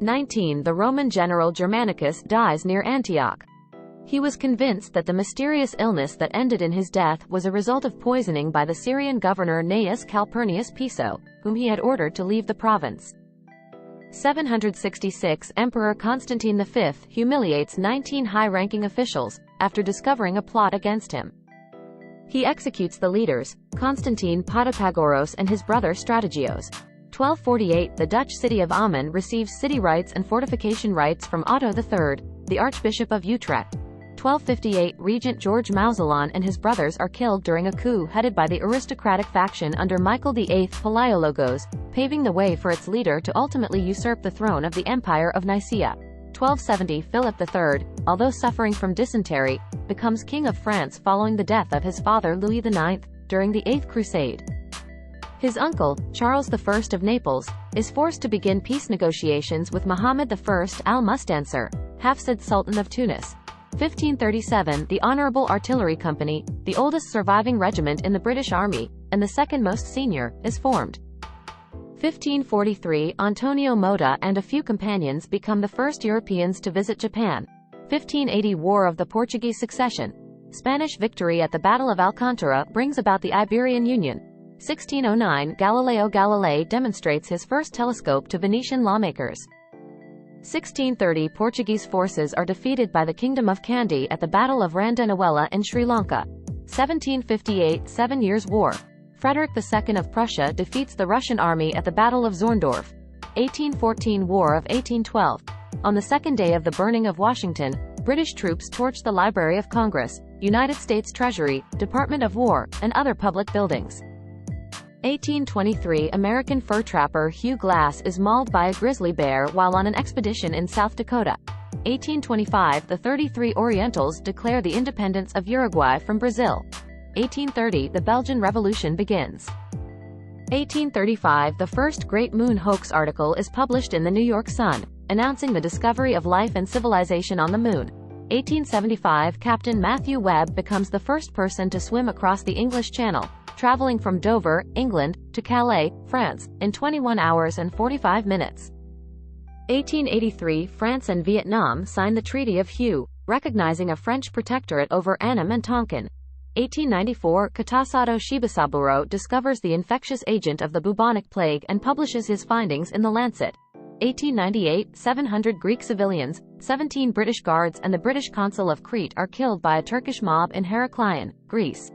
19. The Roman general Germanicus dies near Antioch. He was convinced that the mysterious illness that ended in his death was a result of poisoning by the Syrian governor Gnaeus Calpurnius Piso, whom he had ordered to leave the province. 766. Emperor Constantine V humiliates 19 high-ranking officials, after discovering a plot against him. He executes the leaders, Constantine Podopagouros and his brother Strategios. 1248. The Dutch city of Ommen receives city rights and fortification rights from Otto III, the Archbishop of Utrecht. 1258. Regent George Mouzalon and his brothers are killed during a coup headed by the aristocratic faction under Michael VIII Palaiologos, paving the way for its leader to ultimately usurp the throne of the Empire of Nicaea. 1270. Philip III, although suffering from dysentery, becomes King of France following the death of his father Louis IX, during the Eighth Crusade. His uncle, Charles I of Naples, is forced to begin peace negotiations with Mohammed I al-Mustansir, Hafsid Sultan of Tunis. 1537. The Honourable Artillery Company, the oldest surviving regiment in the British Army, and the second most senior, is formed. 1543. Antonio Mota and a few companions become the first Europeans to visit Japan. 1580. War of the Portuguese Succession. Spanish victory at the Battle of Alcantara brings about the Iberian Union. 1609. Galileo Galilei demonstrates his first telescope to Venetian lawmakers. 1630. Portuguese forces are defeated by the Kingdom of Kandy at the Battle of Randanuela in Sri Lanka. 1758. 7 Years' War. Frederick II of Prussia defeats the Russian army at the Battle of Zorndorf. 1814. War of 1812. On the second day of the burning of Washington, British troops torched the Library of Congress, United States Treasury, Department of War, and other public buildings. 1823. American fur trapper Hugh Glass is mauled by a grizzly bear while on an expedition in South Dakota. 1825. The 33 Orientals declare the independence of Uruguay from Brazil. 1830. The Belgian Revolution begins. 1835. The first Great Moon Hoax article is published in the New York Sun, announcing the discovery of life and civilization on the moon. 1875. Captain Matthew Webb becomes the first person to swim across the English Channel, traveling from Dover, England, to Calais, France, in 21 hours and 45 minutes. 1883. France and Vietnam sign the Treaty of Hue, recognizing a French protectorate over Annam and Tonkin. 1894. Kitasato Shibasaburo discovers the infectious agent of the bubonic plague and publishes his findings in The Lancet. 1898. 700 Greek civilians, 17 British guards and the British consul of Crete are killed by a Turkish mob in Heraklion, Greece.